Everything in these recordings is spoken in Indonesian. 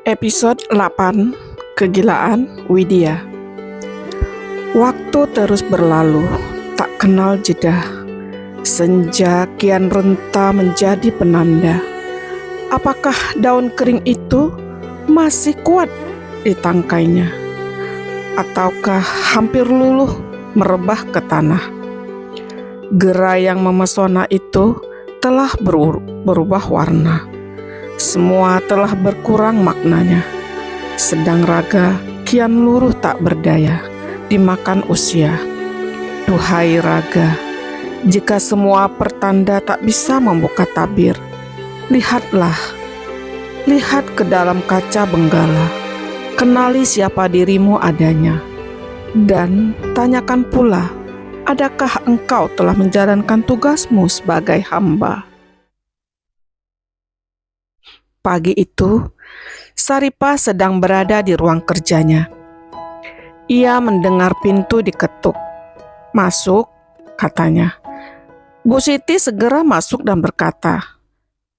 Episode 8, Kegilaan Widya. Waktu terus berlalu, tak kenal jeda. Senja kian renta menjadi penanda. Apakah daun kering itu masih kuat di tangkainya? Ataukah hampir luluh merebah ke tanah? Gerai yang memesona itu telah berubah warna. Semua telah berkurang maknanya. Sedang raga kian luruh tak berdaya, dimakan usia. Duhai raga, jika semua pertanda tak bisa membuka tabir, lihatlah, lihat ke dalam kaca benggala, kenali siapa dirimu adanya, dan tanyakan pula, adakah engkau telah menjalankan tugasmu sebagai hamba? Pagi itu, Saripah sedang berada di ruang kerjanya. Ia mendengar pintu diketuk. "Masuk," katanya. Bu Siti segera masuk dan berkata,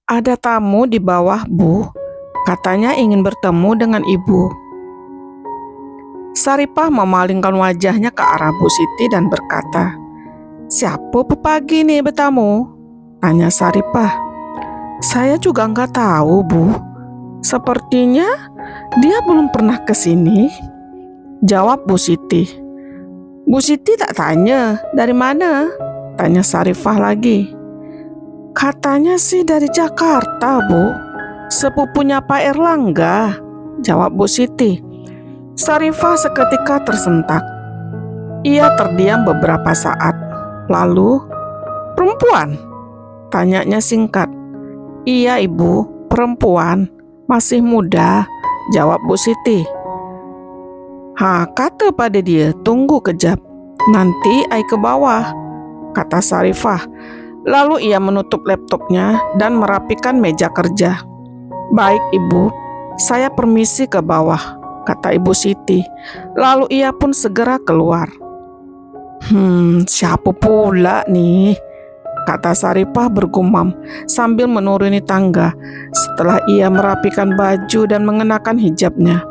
"Ada tamu di bawah, Bu. Katanya ingin bertemu dengan Ibu." Saripah memalingkan wajahnya ke arah Bu Siti dan berkata, "Siapa pepagi nih bertamu?" tanya Saripah. "Saya juga nggak tahu, Bu. Sepertinya dia belum pernah ke sini," jawab Bu Siti. Bu Siti tak tanya, "Dari mana?" tanya Saripah lagi. "Katanya sih dari Jakarta, Bu. Sepupunya Pak Erlangga," jawab Bu Siti. Saripah seketika tersentak. Ia terdiam beberapa saat. Lalu, "Perempuan?" tanyanya singkat. "Iya, Ibu, perempuan, masih muda," jawab Bu Siti. Kata pada dia, "Tunggu kejap, nanti ai ke bawah," kata Saripah. Lalu ia menutup laptopnya dan merapikan meja kerja. "Baik, Ibu, saya permisi ke bawah," kata Ibu Siti. Lalu ia pun segera keluar. Siapa pula nih?" kata Saripah bergumam sambil menuruni tangga setelah ia merapikan baju dan mengenakan hijabnya.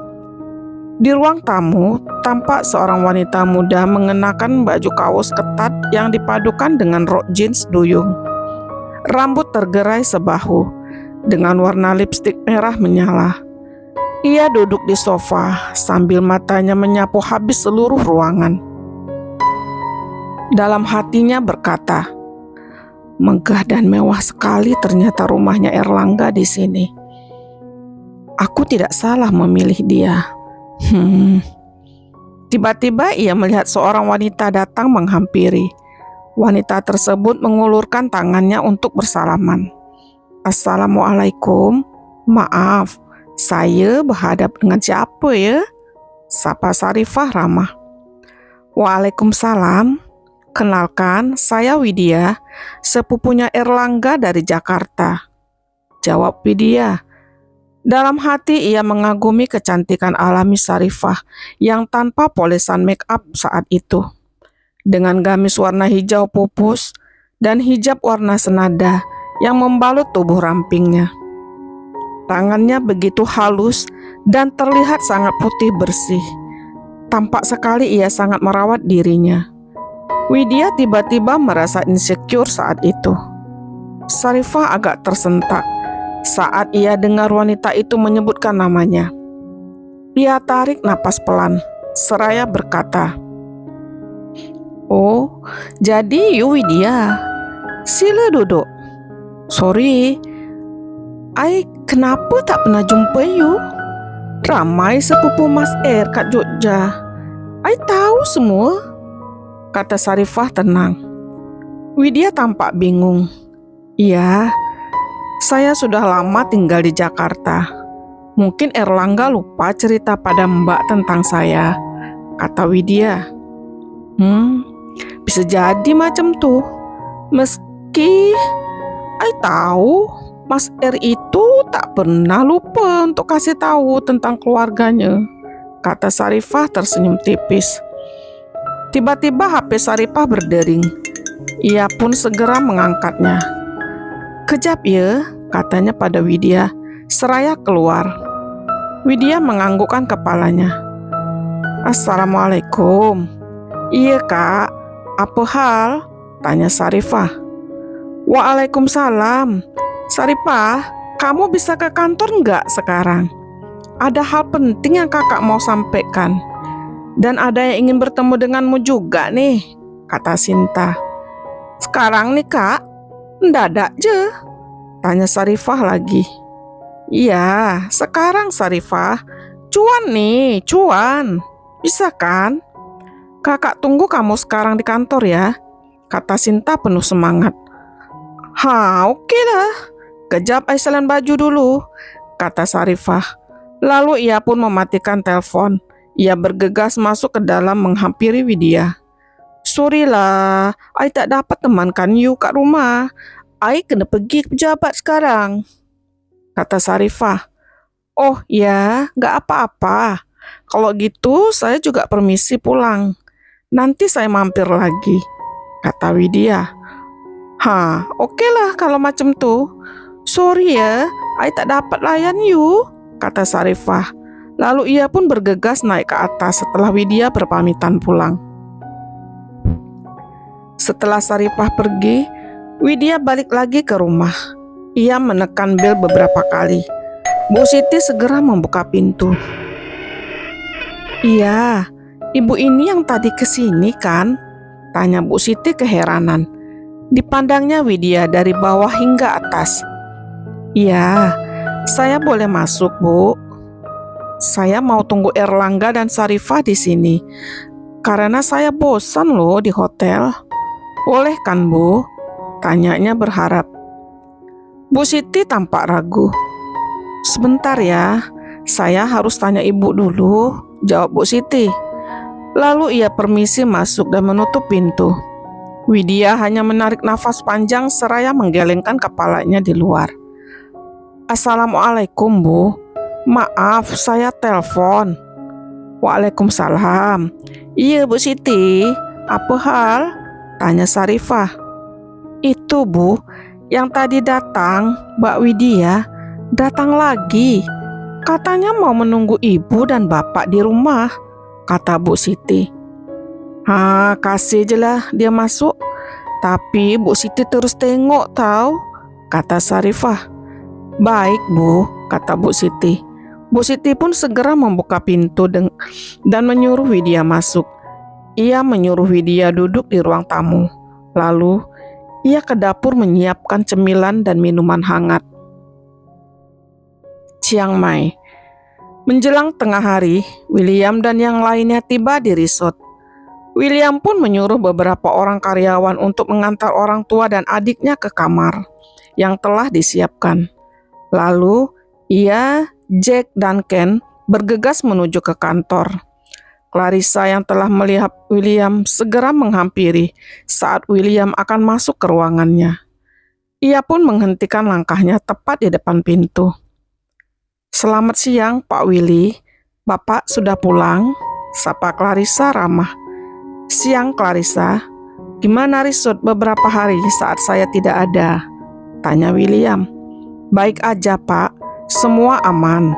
Di ruang tamu, tampak seorang wanita muda mengenakan baju kaos ketat yang dipadukan dengan rok jeans duyung. Rambut tergerai sebahu, dengan warna lipstik merah menyala. Ia duduk di sofa sambil matanya menyapu habis seluruh ruangan. Dalam hatinya berkata, "Megah dan mewah sekali ternyata rumahnya Erlangga di sini. Aku tidak salah memilih dia." Tiba-tiba ia melihat seorang wanita datang menghampiri. Wanita tersebut mengulurkan tangannya untuk bersalaman. "Assalamualaikum, maaf, saya berhadap dengan siapa ya?" sapa Saripah ramah. "Waalaikumsalam. Kenalkan, saya Widya, sepupunya Erlangga dari Jakarta," jawab Widya. Dalam hati ia mengagumi kecantikan alami Saripah yang tanpa polesan make up saat itu. Dengan gamis warna hijau pupus dan hijab warna senada yang membalut tubuh rampingnya. Tangannya begitu halus dan terlihat sangat putih bersih. Tampak sekali ia sangat merawat dirinya. Widya tiba-tiba merasa insecure saat itu. Saripah agak tersentak saat ia dengar wanita itu menyebutkan namanya. Ia tarik napas pelan, seraya berkata, "Oh, jadi you Widya. Sila duduk. Sorry, ai kenapa tak pernah jumpa you? Ramai sepupu Mas kat Jogja. Ai tahu semua," kata Saripah tenang. Widya tampak bingung. "Iya, saya sudah lama tinggal di Jakarta. Mungkin Erlangga lupa cerita pada Mbak tentang saya," kata Widya. Bisa jadi macam tuh. Meski I tahu Mas R itu tak pernah lupa untuk kasih tahu tentang keluarganya," kata Saripah tersenyum tipis. Tiba-tiba HP Saripah berdering. Ia pun segera mengangkatnya. "Kejap ya," katanya pada Widya, seraya keluar. Widya menganggukkan kepalanya. Assalamualaikum. Iya kak, apa hal? Tanya Sarifah. Waalaikumsalam. Sarifah, kamu bisa ke kantor nggak sekarang? Ada hal penting yang kakak mau sampaikan. Dan ada yang ingin bertemu denganmu juga nih, kata Sinta. Sekarang nih kak, mendadak je, tanya Sarifah lagi. Iya, sekarang Sarifah. Cuan nih, cuan. Bisa kan? Kakak tunggu kamu sekarang di kantor ya, kata Sinta penuh semangat. Oke lah. Kejap Aisyah baju dulu, kata Sarifah. Lalu ia pun mematikan telepon. Ia bergegas masuk ke dalam menghampiri Widya. Sorry lah, I tak dapat temankan you kat rumah. I kena pergi ke pejabat sekarang, kata Sarifah. Oh ya, gak apa-apa. Kalau gitu saya juga permisi pulang. Nanti saya mampir lagi, kata Widya. Oke lah kalau macam tuh. Sorry ya, I tak dapat layan you, kata Sarifah. Lalu ia pun bergegas naik ke atas setelah Widya berpamitan pulang. Setelah Sarifah pergi, Widya balik lagi ke rumah. Ia menekan bel beberapa kali. Bu Siti segera membuka pintu. Iya, ibu ini yang tadi kesini kan? Tanya Bu Siti keheranan. Dipandangnya Widya dari bawah hingga atas. Iya, saya boleh masuk, Bu. Saya mau tunggu Erlangga dan Sarifah di sini. Karena saya bosan loh di hotel. Boleh kan, Bu? Tanyanya berharap. Bu Siti tampak ragu. Sebentar ya, saya harus tanya ibu dulu, jawab Bu Siti. Lalu ia permisi masuk dan menutup pintu. Widya hanya menarik nafas panjang seraya menggelengkan kepalanya di luar. Assalamualaikum, Bu. Maaf, saya telepon. Waalaikumsalam. Iya, Bu Siti. Apa hal? Tanya Sarifah. Itu, Bu, yang tadi datang, Mbak Widya, datang lagi. Katanya mau menunggu ibu dan bapak di rumah, kata Bu Siti. Kasih je lah dia masuk. Tapi Bu Siti terus tengok tahu, kata Sarifah. Baik, Bu, kata Bu Siti. Bu Siti pun segera membuka pintu dan menyuruh Widya masuk. Ia menyuruh Widya duduk di ruang tamu. Lalu ia ke dapur menyiapkan cemilan dan minuman hangat. Chiang Mai. Menjelang tengah hari, William dan yang lainnya tiba di resort. William pun menyuruh beberapa orang karyawan untuk mengantar orang tua dan adiknya ke kamar yang telah disiapkan. Lalu ia, Jack, dan Ken bergegas menuju ke kantor. Clarissa yang telah melihat William segera menghampiri saat William akan masuk ke ruangannya. Ia pun menghentikan langkahnya tepat di depan pintu. Selamat siang, Pak Willy. Bapak sudah pulang? Sapa Clarissa ramah. Siang, Clarissa. Gimana resort beberapa hari saat saya tidak ada? Tanya William. Baik aja, Pak. Semua aman.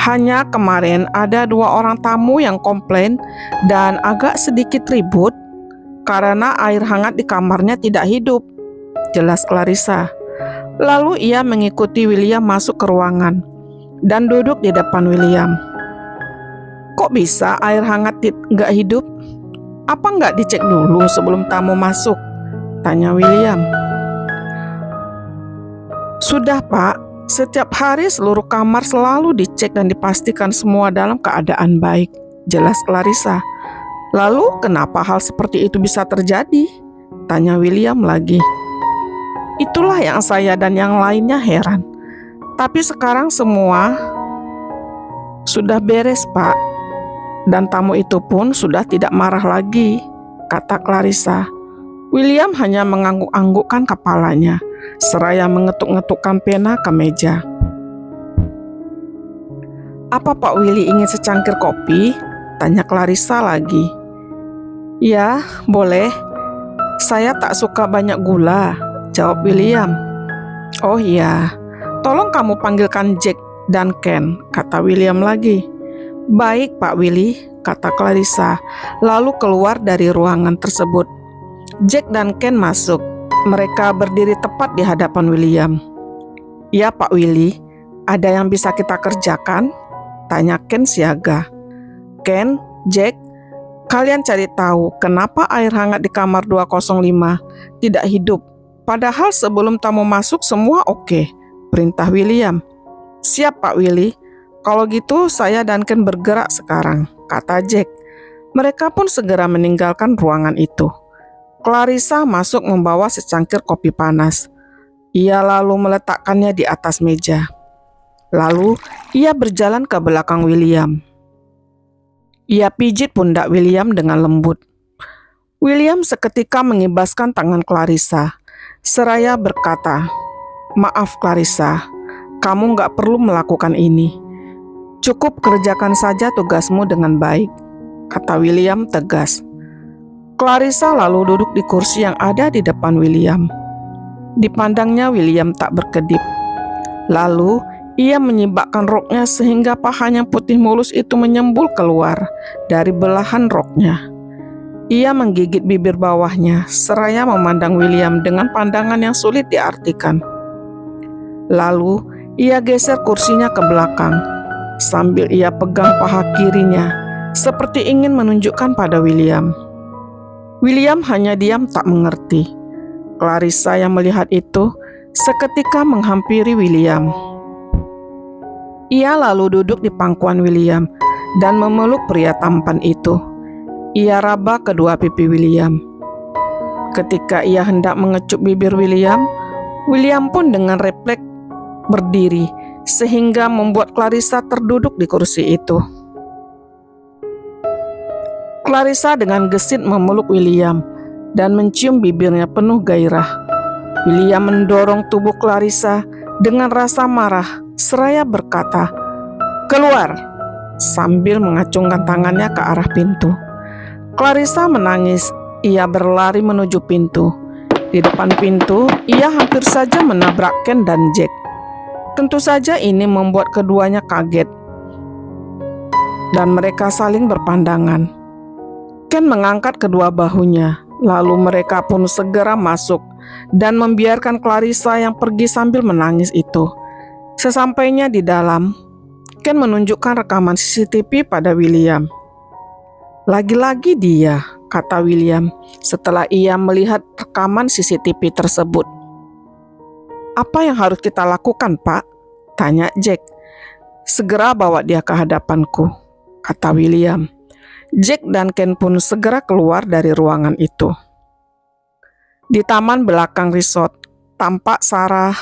Hanya kemarin ada 2 orang tamu yang komplain dan agak sedikit ribut karena air hangat di kamarnya tidak hidup, jelas Clarissa. Lalu ia mengikuti William masuk ke ruangan dan duduk di depan William. Kok bisa air hangat nggak hidup? Apa nggak dicek dulu sebelum tamu masuk? Tanya William. Sudah, Pak. Setiap hari seluruh kamar selalu dicek dan dipastikan semua dalam keadaan baik, jelas Clarissa. Lalu kenapa hal seperti itu bisa terjadi? Tanya William lagi. Itulah yang saya dan yang lainnya heran. Tapi sekarang semua sudah beres, Pak. Dan tamu itu pun sudah tidak marah lagi, kata Clarissa. William hanya mengangguk-anggukkan kepalanya, seraya mengetuk-ngetukkan pena ke meja. Apa Pak Willy ingin secangkir kopi? Tanya Clarissa lagi. Ya, boleh. Saya tak suka banyak gula, jawab William. Oh iya, tolong kamu panggilkan Jack dan Ken, kata William lagi. Baik, Pak Willy, kata Clarissa, lalu keluar dari ruangan tersebut. Jack dan Ken masuk. Mereka berdiri tepat di hadapan William. Ya, Pak Willy, ada yang bisa kita kerjakan? Tanya Ken siaga. Ken, Jack, kalian cari tahu kenapa air hangat di kamar 205 tidak hidup. Padahal sebelum tamu masuk semua oke, perintah William. Siap, Pak Willy. Kalau gitu saya dan Ken bergerak sekarang, kata Jack. Mereka pun segera meninggalkan ruangan itu. Clarissa masuk membawa secangkir kopi panas. Ia lalu meletakkannya di atas meja. Lalu ia berjalan ke belakang William. Ia pijit pundak William dengan lembut. William seketika mengibaskan tangan Clarissa, seraya berkata, "Maaf Clarissa, kamu gak perlu melakukan ini. Cukup kerjakan saja tugasmu dengan baik," kata William tegas. Clarissa lalu duduk di kursi yang ada di depan William. Dipandangnya William tak berkedip. Lalu ia menyibakkan roknya sehingga pahanya putih mulus itu menyembul keluar dari belahan roknya. Ia menggigit bibir bawahnya seraya memandang William dengan pandangan yang sulit diartikan. Lalu ia geser kursinya ke belakang sambil ia pegang paha kirinya seperti ingin menunjukkan pada William. William hanya diam tak mengerti. Clarissa yang melihat itu seketika menghampiri William. Ia lalu duduk di pangkuan William dan memeluk pria tampan itu. Ia raba kedua pipi William. Ketika ia hendak mengecup bibir William, William pun dengan refleks berdiri sehingga membuat Clarissa terduduk di kursi itu. Clarissa dengan gesit memeluk William dan mencium bibirnya penuh gairah. William mendorong tubuh Clarissa dengan rasa marah seraya berkata, "Keluar!" sambil mengacungkan tangannya ke arah pintu. Clarissa menangis. Ia berlari menuju pintu. Di depan pintu, ia hampir saja menabrak Ken dan Jack. Tentu saja ini membuat keduanya kaget dan mereka saling berpandangan. Ken mengangkat kedua bahunya, lalu mereka pun segera masuk dan membiarkan Clarissa yang pergi sambil menangis itu. Sesampainya di dalam, Ken menunjukkan rekaman CCTV pada William. "Lagi-lagi dia," kata William setelah ia melihat rekaman CCTV tersebut. "Apa yang harus kita lakukan, Pak?" tanya Jack. "Segera bawa dia ke hadapanku," kata William. Jack dan Ken pun segera keluar dari ruangan itu. Di taman belakang resort, tampak Sarah,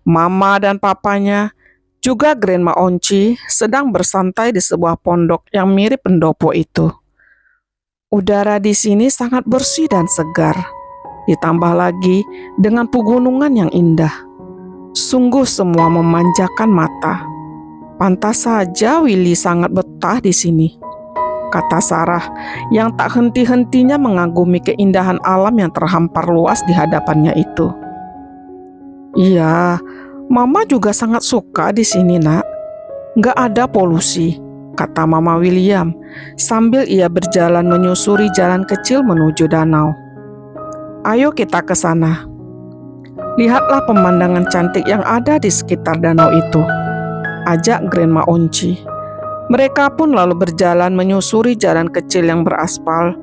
Mama dan papanya, juga Grandma Onci sedang bersantai di sebuah pondok yang mirip pendopo itu. Udara di sini sangat bersih dan segar, ditambah lagi dengan pegunungan yang indah. Sungguh semua memanjakan mata. Pantas saja Willy sangat betah di sini, kata Sarah yang tak henti-hentinya mengagumi keindahan alam yang terhampar luas di hadapannya itu. "Iya, Mama juga sangat suka di sini, Nak. Nggak ada polusi," kata Mama William sambil ia berjalan menyusuri jalan kecil menuju danau. "Ayo kita ke sana. Lihatlah pemandangan cantik yang ada di sekitar danau itu," ajak Grandma Onci. Mereka pun lalu berjalan menyusuri jalan kecil yang beraspal.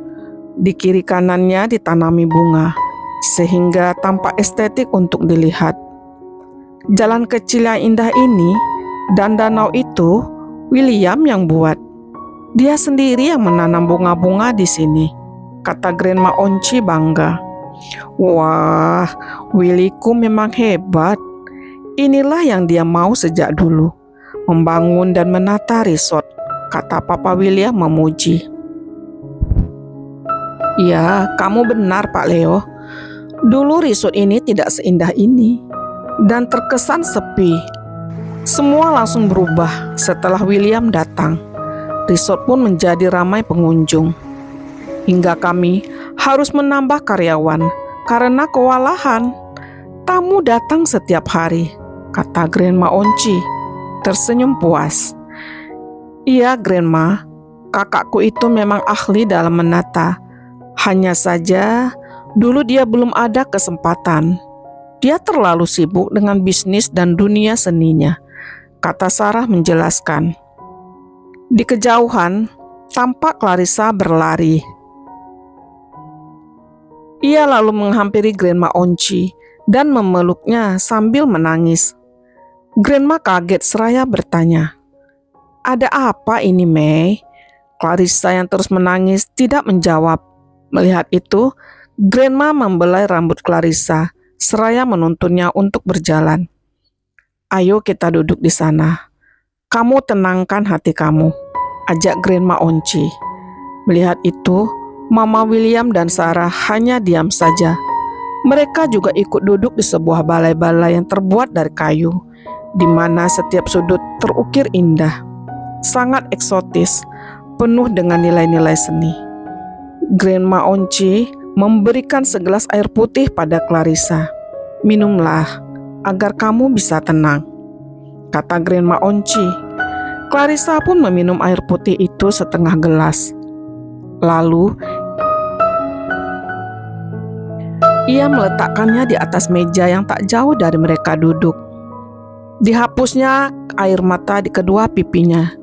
Di kiri kanannya ditanami bunga, sehingga tampak estetik untuk dilihat. Jalan kecil yang indah ini dan danau itu William yang buat. Dia sendiri yang menanam bunga-bunga di sini, kata Grandma Onci bangga. "Wah, Willyku memang hebat. Inilah yang dia mau sejak dulu, membangun dan menata resort," kata Papa William memuji. "Ya, kamu benar Pak Leo. Dulu resort ini tidak seindah ini dan terkesan sepi. Semua langsung berubah setelah William datang. Resort pun menjadi ramai pengunjung. Hingga kami harus menambah karyawan karena kewalahan. Tamu datang setiap hari," kata Grandma Onci. tersenyum puas. Iya, Grandma, kakakku itu memang ahli dalam menata. Hanya saja, dulu dia belum ada kesempatan. Dia terlalu sibuk dengan bisnis dan dunia seninya, kata Sarah menjelaskan. Di kejauhan, tampak Clarissa berlari. Ia lalu menghampiri Grandma Onci dan memeluknya sambil menangis. Grandma kaget seraya bertanya, "Ada apa ini, May?" Clarissa yang terus menangis tidak menjawab. Melihat itu, Grandma membelai rambut Clarissa seraya menuntunnya untuk berjalan. "Ayo kita duduk di sana. Kamu tenangkan hati kamu," ajak Grandma Onci. Melihat itu, Mama William dan Sarah hanya diam saja. Mereka juga ikut duduk di sebuah balai-balai yang terbuat dari kayu, di mana setiap sudut terukir indah, sangat eksotis, penuh dengan nilai-nilai seni. Grandma Onci memberikan segelas air putih pada Clarissa. "Minumlah, agar kamu bisa tenang," kata Grandma Onci. Clarissa pun meminum air putih itu setengah gelas. Lalu, ia meletakkannya di atas meja yang tak jauh dari mereka duduk. Dihapusnya air mata di kedua pipinya.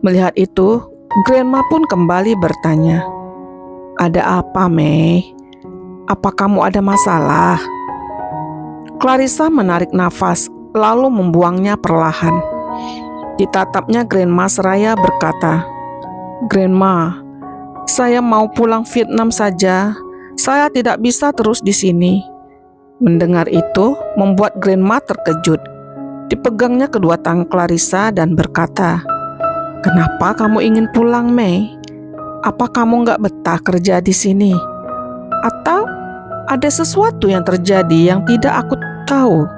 Melihat itu, Grandma pun kembali bertanya, "Ada apa, May? Apa kamu ada masalah?" Clarissa menarik nafas, lalu membuangnya perlahan. Ditatapnya Grandma seraya berkata, "Grandma, saya mau pulang Vietnam saja. Saya tidak bisa terus di sini." Mendengar itu, membuat Grandma terkejut. Dipegangnya kedua tangan Clarissa dan berkata, "Kenapa kamu ingin pulang, May? Apa kamu nggak betah kerja di sini? Atau ada sesuatu yang terjadi yang tidak aku tahu?"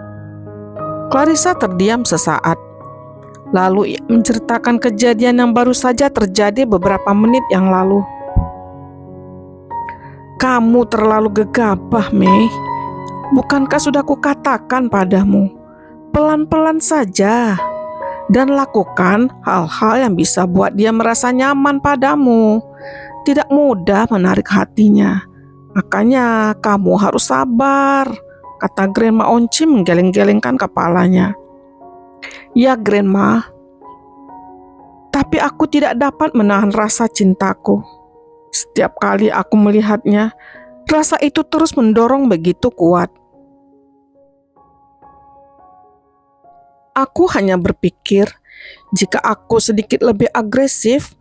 Clarissa terdiam sesaat. Lalu ia menceritakan kejadian yang baru saja terjadi beberapa menit yang lalu. "Kamu terlalu gegabah, May. Bukankah sudah kukatakan padamu, pelan-pelan saja, dan lakukan hal-hal yang bisa buat dia merasa nyaman padamu. Tidak mudah menarik hatinya. Makanya kamu harus sabar," kata Grandma Onci menggeleng-gelengkan kepalanya. "Ya, Grandma, tapi aku tidak dapat menahan rasa cintaku. Setiap kali aku melihatnya, rasa itu terus mendorong begitu kuat. Aku hanya berpikir, jika aku sedikit lebih agresif,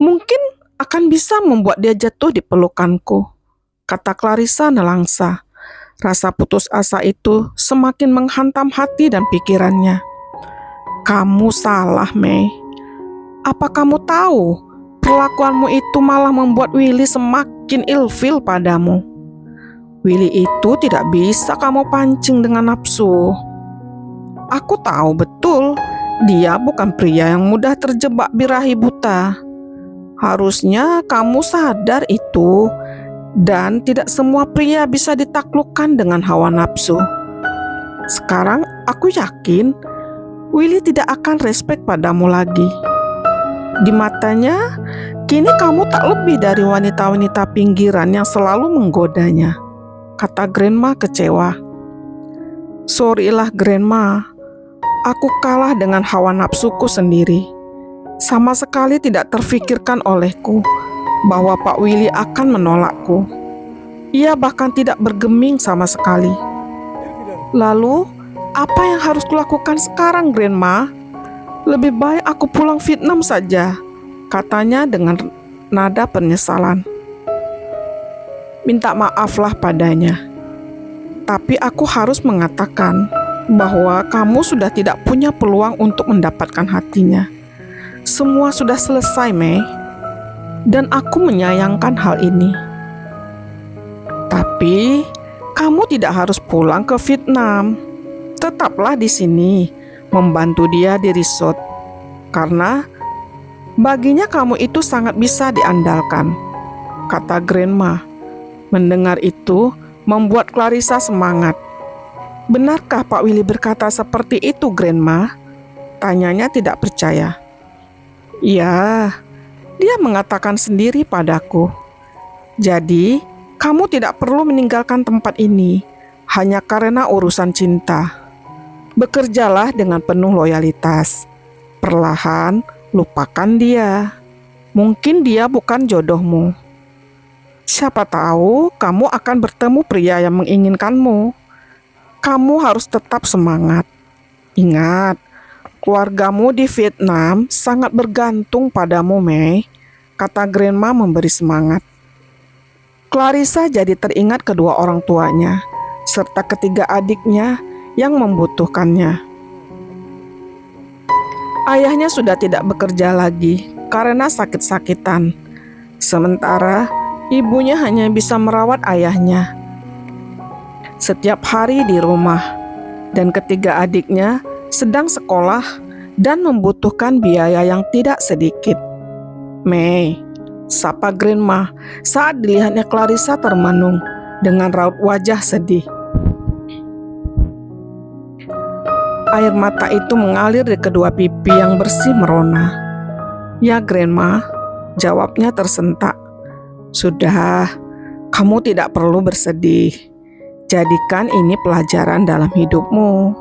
mungkin akan bisa membuat dia jatuh di pelukanku," kata Clarissa nelangsa. Rasa putus asa itu semakin menghantam hati dan pikirannya. "Kamu salah, May. Apa kamu tahu, perlakuanmu itu malah membuat Willy semakin ilfil padamu. Willy itu tidak bisa kamu pancing dengan nafsu. Aku tahu betul, dia bukan pria yang mudah terjebak birahi buta. Harusnya kamu sadar itu, dan tidak semua pria bisa ditaklukkan dengan hawa nafsu. Sekarang aku yakin Willy tidak akan respek padamu lagi. Di matanya, kini kamu tak lebih dari wanita-wanita pinggiran yang selalu menggodanya," kata Grandma kecewa. "Sorry lah, Grandma. Aku kalah dengan hawa nafsuku sendiri. Sama sekali tidak terfikirkan olehku bahwa Pak Willy akan menolakku. Ia bahkan tidak bergeming sama sekali. Lalu, apa yang harus kulakukan sekarang, Grandma? Lebih baik aku pulang Vietnam saja," katanya dengan nada penyesalan. "Minta maaflah padanya. Tapi aku harus mengatakan bahwa kamu sudah tidak punya peluang untuk mendapatkan hatinya. Semua sudah selesai, May. Dan aku menyayangkan hal ini. Tapi kamu tidak harus pulang ke Vietnam. Tetaplah di sini, membantu dia di resort. Karena baginya kamu itu sangat bisa diandalkan," kata Grandma. Mendengar itu membuat Clarissa semangat. "Benarkah Pak Willy berkata seperti itu, Grandma?" Tanyanya tidak percaya. Ya, dia mengatakan sendiri padaku. Jadi, kamu tidak perlu meninggalkan tempat ini hanya karena urusan cinta. Bekerjalah dengan penuh loyalitas. Perlahan, lupakan dia. Mungkin dia bukan jodohmu. Siapa tahu kamu akan bertemu pria yang menginginkanmu. Kamu harus tetap semangat. Ingat, keluargamu di Vietnam sangat bergantung padamu, Mei, kata Grandma memberi semangat. Clarissa jadi teringat kedua orang tuanya, serta ketiga adiknya yang membutuhkannya. Ayahnya sudah tidak bekerja lagi karena sakit-sakitan. Sementara ibunya hanya bisa merawat ayahnya setiap hari di rumah, dan ketiga adiknya sedang sekolah dan membutuhkan biaya yang tidak sedikit. Mei, sapa Grandma saat dilihatnya Clarissa termenung dengan raut wajah sedih. Air mata itu mengalir di kedua pipi yang bersih merona. Ya Grandma, jawabnya tersentak. Sudah, kamu tidak perlu bersedih. Jadikan ini pelajaran dalam hidupmu.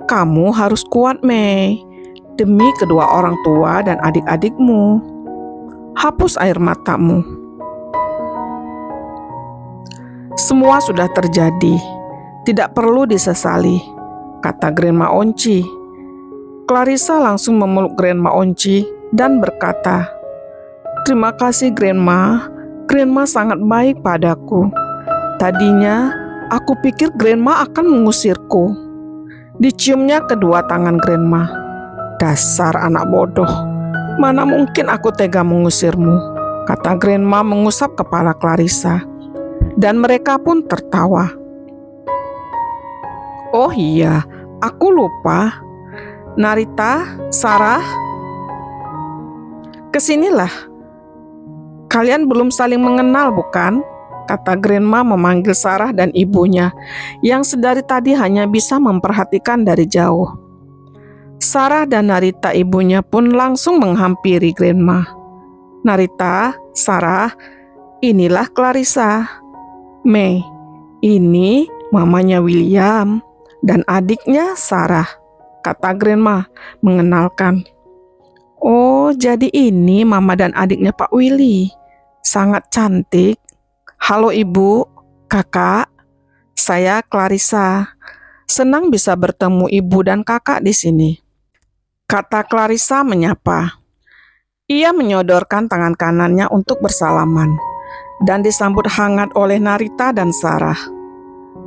Kamu harus kuat, Mei, demi kedua orang tua dan adik-adikmu. Hapus air matamu. Semua sudah terjadi, tidak perlu disesali, kata Grandma Onci. Clarissa langsung memeluk Grandma Onci dan berkata, "Terima kasih Grandma, Grandma sangat baik padaku. Tadinya aku pikir Grandma akan mengusirku." Diciumnya kedua tangan Grandma. "Dasar anak bodoh, mana mungkin aku tega mengusirmu," kata Grandma mengusap kepala Clarissa. Dan mereka pun tertawa. Oh iya, aku lupa. Narita, Sarah, kesinilah. Kalian belum saling mengenal, bukan? Kata Grandma memanggil Sarah dan ibunya, yang sedari tadi hanya bisa memperhatikan dari jauh. Sarah dan Narita ibunya pun langsung menghampiri Grandma. "Narita, Sarah, inilah Clarissa. Mei, ini mamanya William dan adiknya Sarah," kata Grandma mengenalkan. "Oh, jadi ini mama dan adiknya Pak Willy. Sangat cantik. Halo ibu, kakak, saya Clarissa. Senang bisa bertemu ibu dan kakak di sini," kata Clarissa menyapa. Ia menyodorkan tangan kanannya untuk bersalaman dan disambut hangat oleh Narita dan Sarah.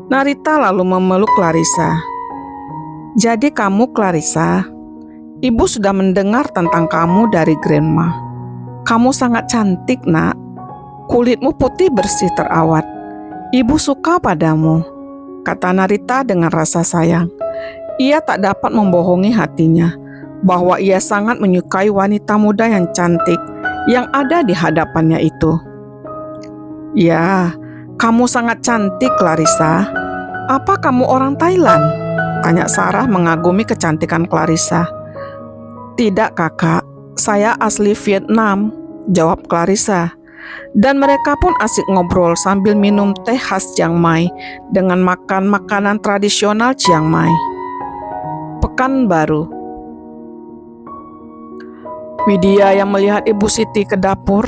Narita lalu memeluk Clarissa. "Jadi kamu Clarissa, ibu sudah mendengar tentang kamu dari Grandma. Kamu sangat cantik, nak. Kulitmu putih bersih terawat. Ibu suka padamu," kata Narita dengan rasa sayang. Ia tak dapat membohongi hatinya bahwa ia sangat menyukai wanita muda yang cantik yang ada di hadapannya itu. "Ya, kamu sangat cantik, Clarissa. Apa kamu orang Thailand?" tanya Sarah mengagumi kecantikan Clarissa. "Tidak, kakak. Saya asli Vietnam," jawab Clarissa. Dan mereka pun asik ngobrol sambil minum teh khas Chiang Mai dengan makan makanan tradisional Chiang Mai. Pekanbaru. Widya yang melihat Ibu Siti ke dapur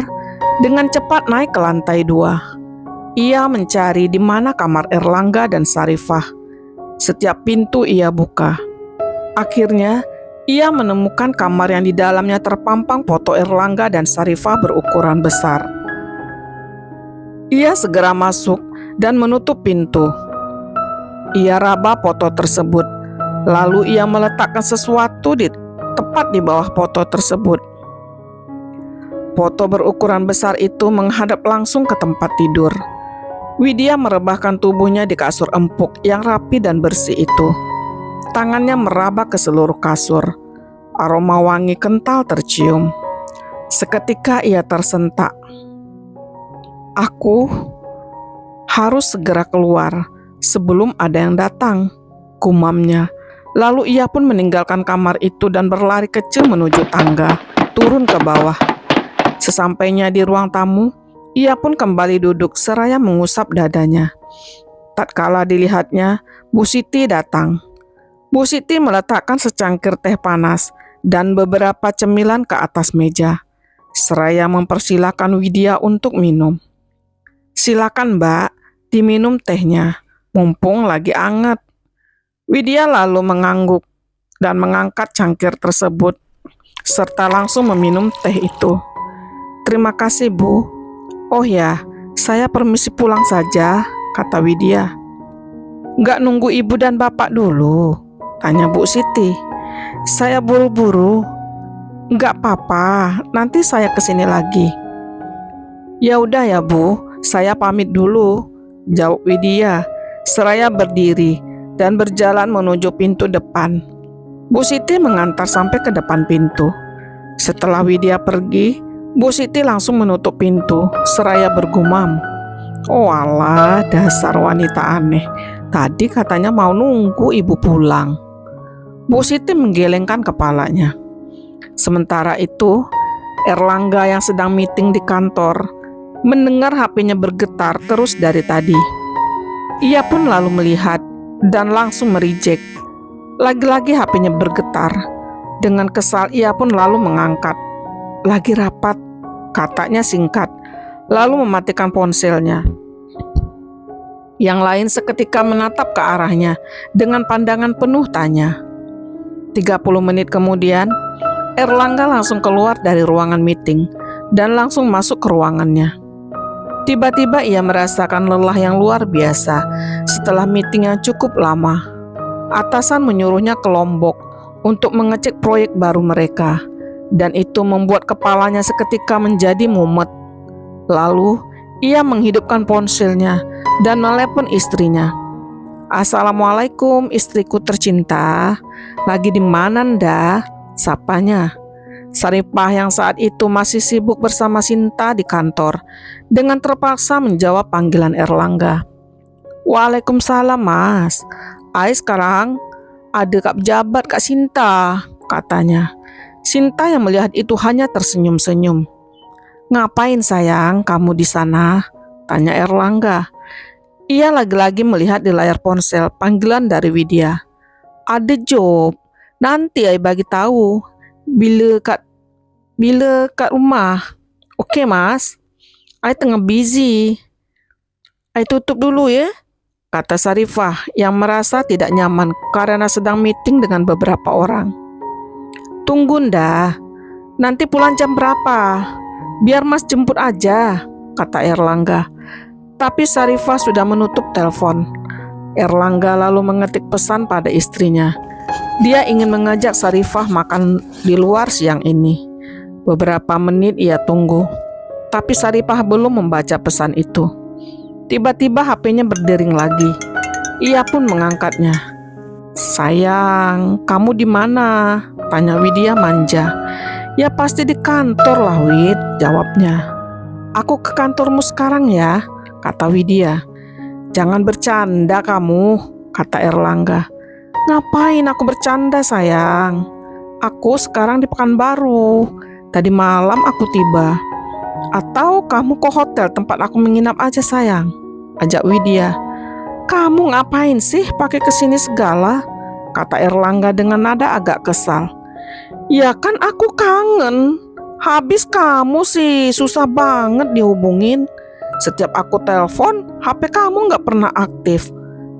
dengan cepat naik ke lantai 2. Ia mencari di mana kamar Erlangga dan Sarifah. Setiap pintu ia buka. Akhirnya, ia menemukan kamar yang di dalamnya terpampang foto Erlangga dan Sarifah berukuran besar. Ia segera masuk dan menutup pintu. Ia raba foto tersebut, lalu ia meletakkan sesuatu tepat di bawah foto tersebut. Foto berukuran besar itu menghadap langsung ke tempat tidur. Widya merebahkan tubuhnya di kasur empuk yang rapi dan bersih itu. Tangannya meraba ke seluruh kasur. Aroma wangi kental tercium. Seketika ia tersentak. "Aku harus segera keluar sebelum ada yang datang," gumamnya Lalu ia pun meninggalkan kamar itu dan berlari kecil menuju tangga, turun ke bawah. Sesampainya di ruang tamu, ia pun kembali duduk seraya mengusap dadanya. Tatkala dilihatnya, Bu Siti datang. Bu Siti meletakkan secangkir teh panas dan beberapa cemilan ke atas meja, seraya mempersilakan Widya untuk minum. "Silakan Mbak, diminum tehnya, mumpung lagi anget." Widya lalu mengangguk dan mengangkat cangkir tersebut, serta langsung meminum teh itu. "Terima kasih Bu. Oh ya, saya permisi pulang saja," kata Widya. "Nggak nunggu ibu dan bapak dulu?" tanya Bu Siti. "Saya buru-buru." "Nggak apa-apa, nanti saya kesini lagi." "Ya udah ya Bu, saya pamit dulu," jawab Widya, seraya berdiri dan berjalan menuju pintu depan. Bu Siti mengantar sampai ke depan pintu. Setelah Widya pergi, Bu Siti langsung menutup pintu, seraya bergumam, "Oh alah, dasar wanita aneh. Tadi katanya mau nunggu ibu pulang." Bu Siti menggelengkan kepalanya. Sementara itu, Erlangga yang sedang meeting di kantor mendengar HP-nya bergetar terus dari tadi. Ia pun lalu melihat dan langsung mereject. Lagi-lagi HP-nya bergetar. Dengan kesal ia pun lalu mengangkat. "Lagi rapat," katanya singkat, lalu mematikan ponselnya. Yang lain seketika menatap ke arahnya dengan pandangan penuh tanya. 30 menit kemudian, Erlangga langsung keluar dari ruangan meeting dan langsung masuk ke ruangannya. Tiba-tiba ia merasakan lelah yang luar biasa setelah meeting yang cukup lama. Atasan menyuruhnya ke Lombok untuk mengecek proyek baru mereka, dan itu membuat kepalanya seketika menjadi mumet. Lalu, ia menghidupkan ponselnya dan menelepon istrinya. "Assalamualaikum istriku tercinta, lagi di mana nda?" sapanya. Saripah yang saat itu masih sibuk bersama Sinta di kantor, dengan terpaksa menjawab panggilan Erlangga. "Waalaikumsalam Mas, Ai sekarang ada Kak Pejabat Kak Sinta," katanya. Sinta yang melihat itu hanya tersenyum-senyum. "Ngapain sayang kamu di sana?" tanya Erlangga. Ia lagi-lagi melihat di layar ponsel panggilan dari Widya. "Ada job, nanti Ai bagi tahu. Bila kat rumah." "Oke Mas, Ai tengah busy. Ai tutup dulu ya," kata Sarifah yang merasa tidak nyaman karena sedang meeting dengan beberapa orang. "Tunggu ndah, nanti pulang jam berapa? Biar Mas jemput aja," kata Erlangga. Tapi Sarifah sudah menutup telepon. Erlangga lalu mengetik pesan pada istrinya. Dia ingin mengajak Sarifah makan di luar siang ini. Beberapa menit ia tunggu, tapi Sarifah belum membaca pesan itu. Tiba-tiba HP-nya berdering lagi. Ia pun mengangkatnya. "Sayang, kamu di mana?" tanya Widya manja. "Ya pasti di kantor lah Wid," jawabnya. "Aku ke kantormu sekarang ya," kata Widya. "Jangan bercanda kamu," kata Erlangga. "Ngapain aku bercanda sayang? Aku sekarang di Pekanbaru. Tadi malam aku tiba." "Atau kamu ke hotel tempat aku menginap aja sayang," ajak Widya. "Kamu ngapain sih pakai kesini segala?" kata Erlangga dengan nada agak kesal. "Ya kan aku kangen. Habis kamu sih susah banget dihubungin. Setiap aku telepon, HP kamu nggak pernah aktif.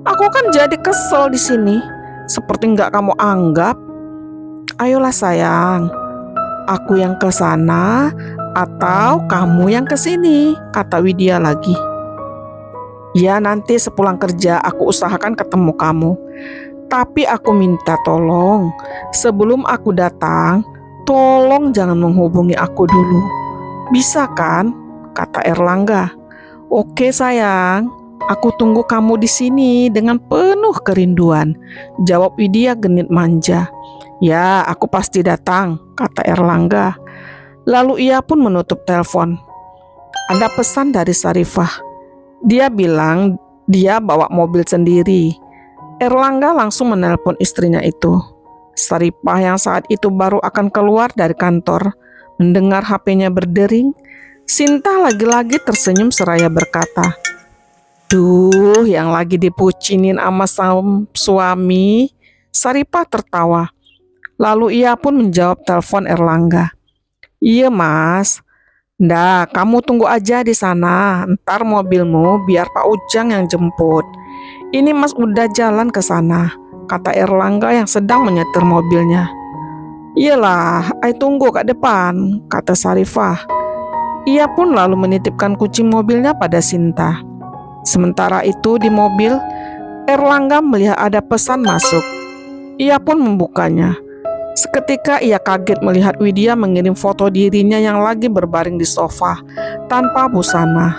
Aku kan jadi kesel di sini. Seperti nggak kamu anggap. Ayolah sayang, aku yang ke sana atau kamu yang ke sini," kata Widya lagi. "Ya nanti sepulang kerja aku usahakan ketemu kamu. Tapi aku minta tolong, sebelum aku datang, tolong jangan menghubungi aku dulu. Bisa kan?" kata Erlangga. "Oke sayang, aku tunggu kamu di sini dengan penuh kerinduan," jawab Widya genit manja. "Ya, aku pasti datang," kata Erlangga. Lalu ia pun menutup telepon. Ada pesan dari Sarifah. Dia bilang dia bawa mobil sendiri. Erlangga langsung menelpon istrinya itu. Saripah yang saat itu baru akan keluar dari kantor, mendengar HP-nya berdering. Sinta lagi-lagi tersenyum seraya berkata, "Duh, yang lagi dipucinin sama suami." Saripah tertawa. Lalu ia pun menjawab telepon Erlangga. "Iya mas, ndah kamu tunggu aja di sana, ntar mobilmu biar Pak Ujang yang jemput. Ini mas udah jalan ke sana," kata Erlangga yang sedang menyetir mobilnya. "Iyalah, ai tunggu kat depan," kata Sarifah. Ia pun lalu menitipkan kunci mobilnya pada Sinta. Sementara itu di mobil, Erlangga melihat ada pesan masuk. Ia pun membukanya. Seketika ia kaget melihat Widya mengirim foto dirinya yang lagi berbaring di sofa tanpa busana,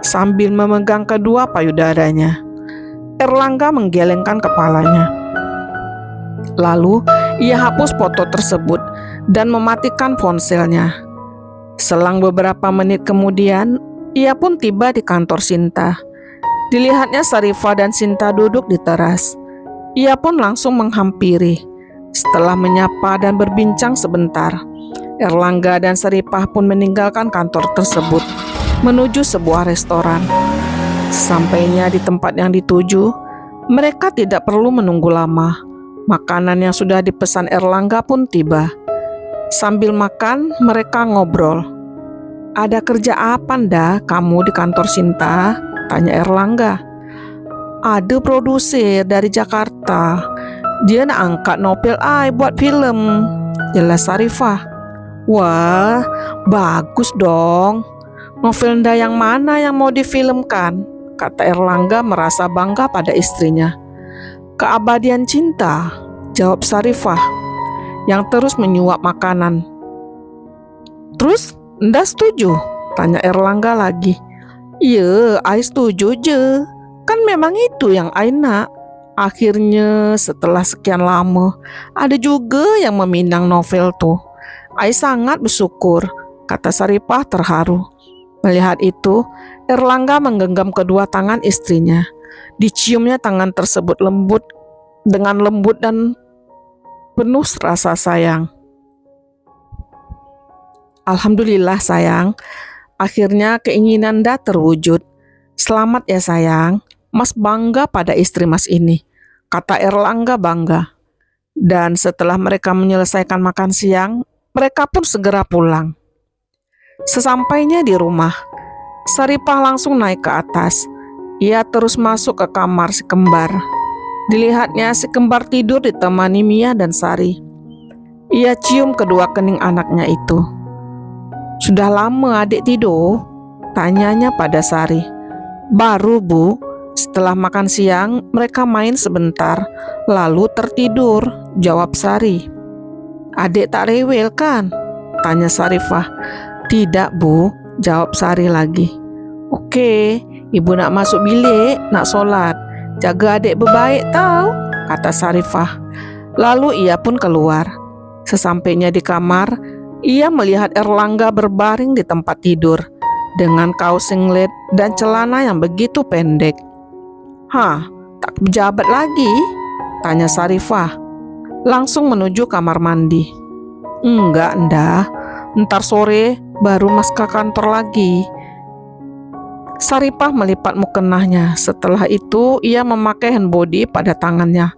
sambil memegang kedua payudaranya. Erlangga menggelengkan kepalanya. Lalu ia hapus foto tersebut dan mematikan ponselnya. Selang beberapa menit kemudian, ia pun tiba di kantor Sinta. Dilihatnya Sarifah dan Sinta duduk di teras. Ia pun langsung menghampiri. Setelah menyapa dan berbincang sebentar, Erlangga dan Saripah pun meninggalkan kantor tersebut menuju sebuah restoran. Sampainya di tempat yang dituju, mereka tidak perlu menunggu lama. Makanan yang sudah dipesan Erlangga pun tiba. Sambil makan, mereka ngobrol. "Ada kerja apa ndak kamu di kantor Sinta?" tanya Erlangga. "Ada produser dari Jakarta. Dia nak angkat novel ai buat film," jelas Sarifah. "Wah, bagus dong. Novel nda yang mana yang mau difilmkan?" kata Erlangga merasa bangga pada istrinya. "Keabadian Cinta," jawab Sarifah yang terus menyuap makanan. "Terus, nda setuju?" tanya Erlangga lagi. "Iya, ai setuju je. Kan memang itu yang ai nak. Akhirnya setelah sekian lama, ada juga yang meminang novel tuh. Ai sangat bersyukur," kata Saripah terharu. Melihat itu, Erlangga menggenggam kedua tangan istrinya. Diciumnya tangan tersebut dengan lembut dan penuh rasa sayang. "Alhamdulillah sayang, akhirnya keinginan nda terwujud. Selamat ya sayang, mas bangga pada istri mas ini," kata Erlangga bangga. Dan setelah mereka menyelesaikan makan siang, mereka pun segera pulang. Sesampainya di rumah, Saripah langsung naik ke atas. Ia terus masuk ke kamar si kembar. Dilihatnya si kembar tidur ditemani Mia dan Sari. Ia cium kedua kening anaknya itu. "Sudah lama adik tidur?" tanyanya pada Sari. "Baru bu, setelah makan siang mereka main sebentar, lalu tertidur," jawab Sari. "Adik tak rewel kan?" tanya Sarifah. "Tidak bu," jawab Sari lagi. "Oke, ibu nak masuk bilik, nak solat. Jaga adik berbaik tau," kata Sarifah. Lalu ia pun keluar. Sesampainya di kamar, ia melihat Erlangga berbaring di tempat tidur dengan kaos singlet dan celana yang begitu pendek. "Hah, tak pejabat lagi?" tanya Sarifah. Langsung menuju kamar mandi. "Enggak, ndah. Ntar sore baru mas ke kantor lagi." Saripah melipat mukenahnya. Setelah itu ia memakai handbody pada tangannya.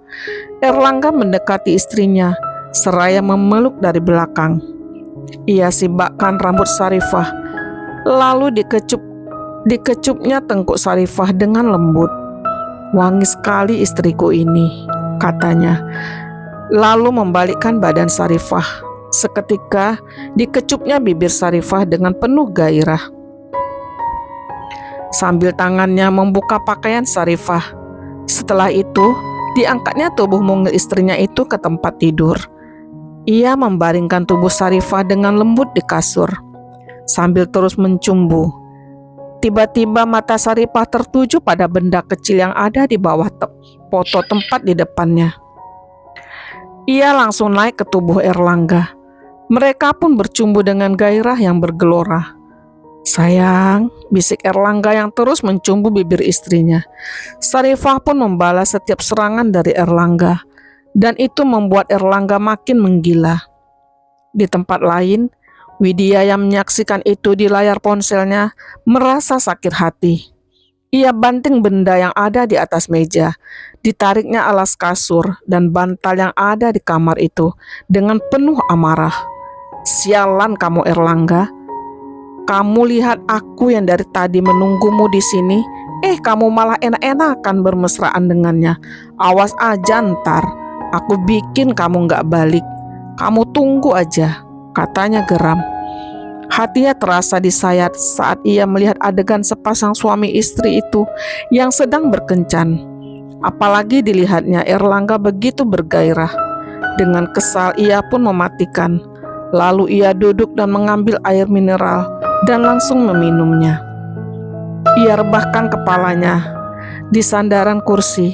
Erlangga mendekati istrinya seraya memeluk dari belakang. Ia sibakkan rambut Sarifah, lalu dikecupnya tengkuk Sarifah dengan lembut. "Wangi sekali istriku ini," katanya. Lalu membalikkan badan Sarifah. Seketika dikecupnya bibir Sarifah dengan penuh gairah. Sambil tangannya membuka pakaian Sarifah. Setelah itu, diangkatnya tubuh mungil istrinya itu ke tempat tidur. Ia membaringkan tubuh Sarifah dengan lembut di kasur, sambil terus mencumbu. Tiba-tiba mata Saripah tertuju pada benda kecil yang ada di bawah foto tempat di depannya. Ia langsung naik ke tubuh Erlangga. Mereka pun bercumbu dengan gairah yang bergelora. Sayang, bisik Erlangga yang terus mencumbu bibir istrinya. Sarifah pun membalas setiap serangan dari Erlangga, dan itu membuat Erlangga makin menggila. Di tempat lain, Widya yang menyaksikan itu di layar ponselnya merasa sakit hati. Ia banting benda yang ada di atas meja, ditariknya alas kasur dan bantal yang ada di kamar itu dengan penuh amarah. Sialan kamu Erlangga, kamu lihat aku yang dari tadi menunggumu di sini, kamu malah enak-enakan bermesraan dengannya. Awas aja ntar, aku bikin kamu gak balik. Kamu tunggu aja, katanya geram. Hatinya terasa disayat saat ia melihat adegan sepasang suami istri itu yang sedang berkencan. Apalagi dilihatnya Erlangga begitu bergairah. Dengan kesal ia pun mematikan. Lalu ia duduk dan mengambil air mineral dan langsung meminumnya. Ia rebahkan kepalanya di sandaran kursi,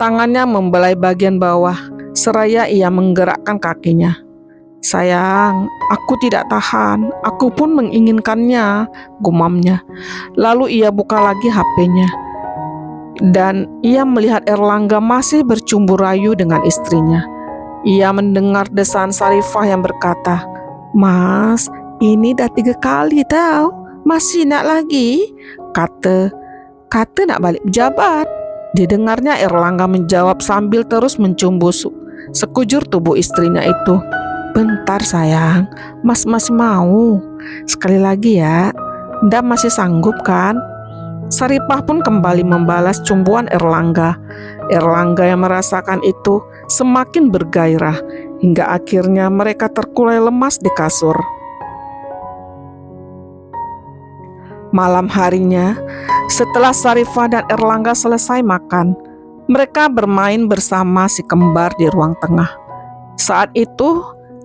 tangannya membelai bagian bawah, seraya ia menggerakkan kakinya. Sayang, aku tidak tahan, aku pun menginginkannya, gumamnya. Lalu ia buka lagi HP-nya, dan ia melihat Erlangga masih bercumbu rayu dengan istrinya. Ia mendengar desaan Sarifah yang berkata, "Mas, ini dah 3 kali tau, masih nak lagi?" Kata nak balik pejabat. Didengarnya Erlangga menjawab sambil terus mencumbu sekujur tubuh istrinya itu. "Bentar sayang, mas masih mau. Sekali lagi ya, ndak masih sanggup kan?" Saripah pun kembali membalas cumbuan Erlangga. Erlangga yang merasakan itu semakin bergairah, hingga akhirnya mereka terkulai lemas di kasur. Malam harinya, setelah Sarifah dan Erlangga selesai makan, mereka bermain bersama si kembar di ruang tengah. Saat itu,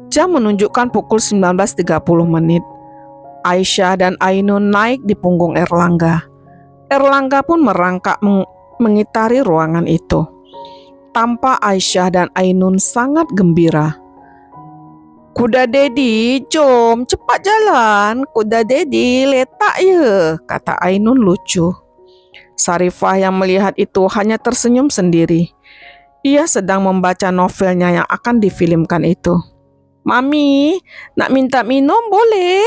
jam menunjukkan pukul 19.30. Aisyah dan Ainun naik di punggung Erlangga. Erlangga pun merangkak mengitari ruangan itu. Tampak Aisyah dan Ainun sangat gembira. "Kuda Dedi, jom cepat jalan. Kuda Dedi letak ya," kata Ainun lucu. Sarifah yang melihat itu hanya tersenyum sendiri. Ia sedang membaca novelnya yang akan difilmkan itu. "Mami, nak minta minum boleh?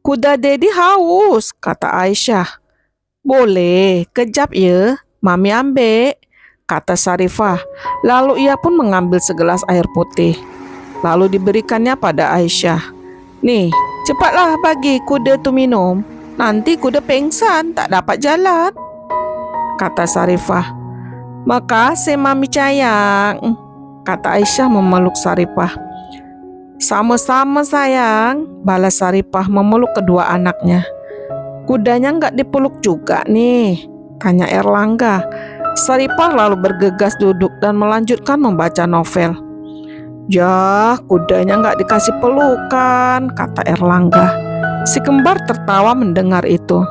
Kuda Dedi haus," kata Aisyah. "Boleh, kejap ya, Mami ambil," kata Sarifah. Lalu ia pun mengambil segelas air putih. Lalu diberikannya pada Aisyah. "Nih, cepatlah bagi kuda tu minum. Nanti kuda pengsan, tak dapat jalan," kata Sarifah. "Makasih Mami sayang," kata Aisyah memeluk Sarifah. "Sama-sama sayang," balas Sarifah memeluk kedua anaknya. "Kudanya nggak dipeluk juga nih?" tanya Erlangga. Sarifah lalu bergegas duduk dan melanjutkan membaca novel. "Yah, kudanya nggak dikasih pelukan," kata Erlangga. Si kembar tertawa mendengar itu.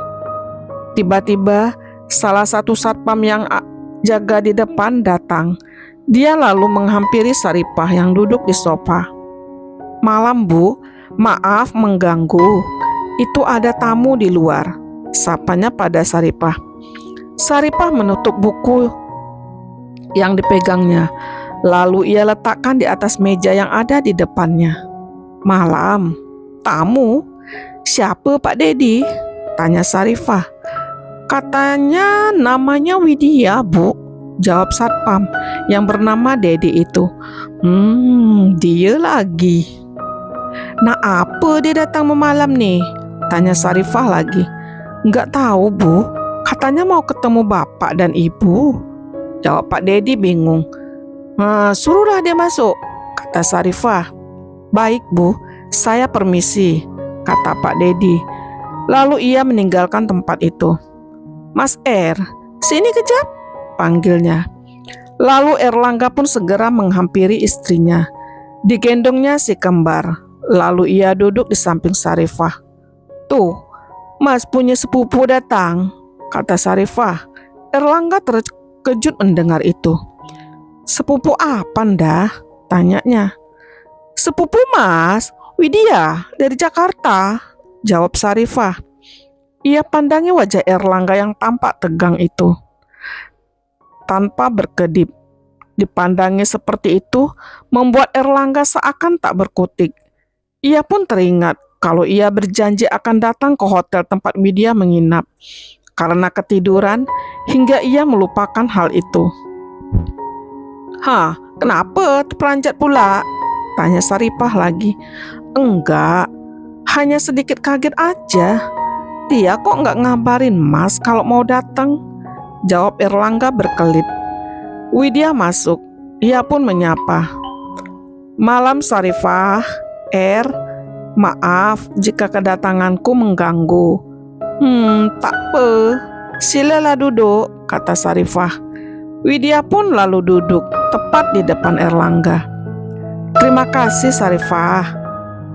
Tiba-tiba salah satu satpam yang jaga di depan datang. Dia lalu menghampiri Sarifah yang duduk di sofa. "Malam Bu, maaf mengganggu. Itu ada tamu di luar," sapanya pada Sarifah. Sarifah menutup buku yang dipegangnya. Lalu ia letakkan di atas meja yang ada di depannya. "Malam, tamu? Siapa Pak Dedi?" tanya Sarifah. "Katanya namanya Widya Bu," jawab satpam yang bernama Dedi itu. Dia lagi. "Nah apa dia datang memalam nih?" tanya Sarifah lagi. "Nggak tahu Bu, katanya mau ketemu bapak dan ibu," jawab Pak Dedi bingung. "Suruhlah dia masuk," kata Sarifah. "Baik Bu, saya permisi," kata Pak Dedi. Lalu ia meninggalkan tempat itu. "Mas sini kejap," panggilnya. Lalu Erlangga pun segera menghampiri istrinya. Digendongnya si kembar. Lalu ia duduk di samping Sarifah. "Tuh, Mas punya sepupu datang," kata Sarifah. Erlangga terkejut mendengar itu. "Sepupu apa ndah?" tanyanya. "Sepupu Mas, Widya dari Jakarta," jawab Sarifah. Ia pandangi wajah Erlangga yang tampak tegang itu. Tanpa berkedip, dipandangi seperti itu membuat Erlangga seakan tak berkutik. Ia pun teringat kalau ia berjanji akan datang ke hotel tempat Widya menginap. Karena ketiduran, hingga ia melupakan hal itu. "Hah, kenapa terperanjat pula?" tanya Saripah lagi. "Enggak, hanya sedikit kaget aja. Dia kok nggak ngabarin Mas kalau mau datang?" jawab Erlangga berkelip. Widya masuk. Ia pun menyapa. "Malam Sarifah, maaf jika kedatanganku mengganggu." Tak apa. Silalah duduk," kata Sarifah. Widya pun lalu duduk tepat di depan Erlangga. "Terima kasih Sarifah.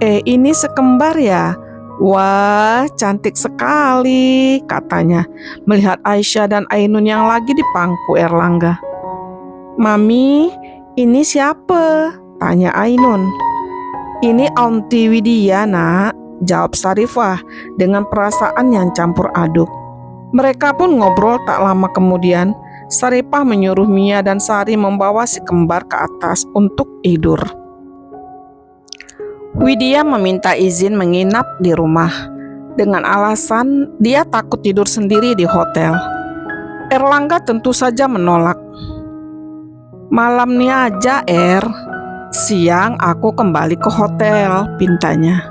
Ini sekembar ya? Wah, cantik sekali," katanya, melihat Aisyah dan Ainun yang lagi di pangku Erlangga. "Mami, ini siapa?" tanya Ainun. "Ini Aunty Widya, nak," jawab Sarifah dengan perasaan yang campur aduk. Mereka pun ngobrol tak lama kemudian. Saripah menyuruh Mia dan Sari membawa si kembar ke atas untuk tidur. Widya meminta izin menginap di rumah dengan alasan dia takut tidur sendiri di hotel. Erlangga tentu saja menolak. "Malam nih aja, siang aku kembali ke hotel," pintanya.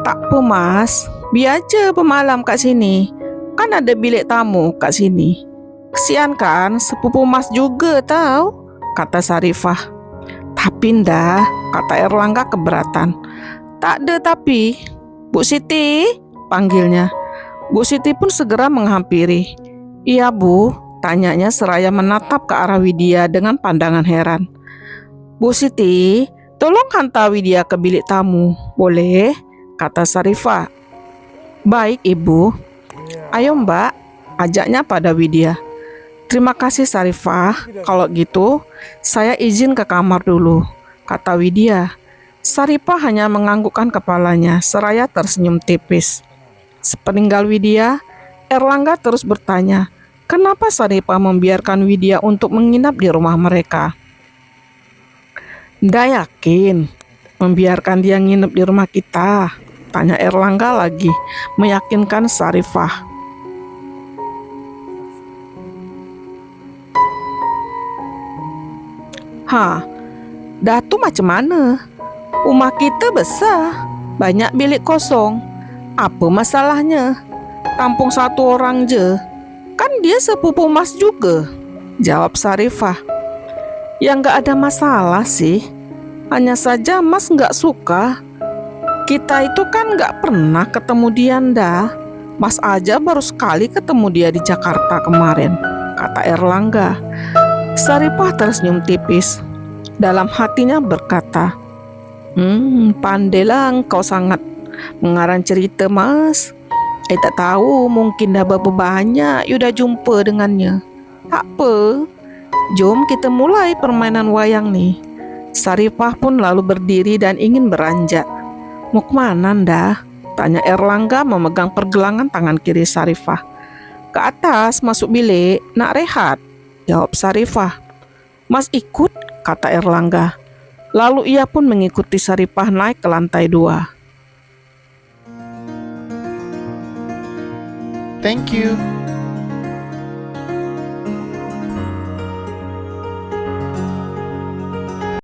"Tak apa Mas, biar aja bermalam kat sini. Kan ada bilik tamu kat sini. Kesian kan sepupu Mas juga tahu," kata Sarifah. "Tapi ndah," kata Erlangga keberatan. "Tak ada tapi." "Bu Siti," panggilnya. Bu Siti pun segera menghampiri. "Iya Bu," tanyanya seraya menatap ke arah Widya dengan pandangan heran. "Bu Siti, tolong hantar Widya ke bilik tamu, boleh?" kata Sarifah. "Baik Ibu." "Ayo Mbak," ajaknya pada Widya. "Terima kasih Sarifah, kalau gitu saya izin ke kamar dulu," kata Widya. Sarifah hanya menganggukkan kepalanya seraya tersenyum tipis. Sepeninggal Widya, Erlangga terus bertanya, kenapa Sarifah membiarkan Widya untuk menginap di rumah mereka. "Ndak yakin membiarkan dia nginep di rumah kita?" tanya Erlangga lagi, meyakinkan Sarifah. Dah tuh macam mana? Rumah kita besar, banyak bilik kosong. Apa masalahnya? Tampung satu orang je. Kan dia sepupu Mas juga," jawab Sarifah. "Ya nggak ada masalah sih. Hanya saja Mas nggak suka. Kita itu kan nggak pernah ketemu dia ndah. Mas aja baru sekali ketemu dia di Jakarta kemarin," kata Erlangga. Sarifah tersenyum tipis. Dalam hatinya berkata, pandailah engkau sangat mengarang cerita Mas. Tak tahu mungkin dah berapa banyak you dah jumpa dengannya. Tak apa, jom kita mulai permainan wayang nih." Sarifah pun lalu berdiri dan ingin beranjak. "Mau kemana ndah?" tanya Erlangga memegang pergelangan tangan kiri Sarifah. "Ke atas masuk bilik, nak rehat," jawab Sarifah. "Mas ikut," kata Erlangga. Lalu ia pun mengikuti Sarifah naik ke lantai 2. Thank you.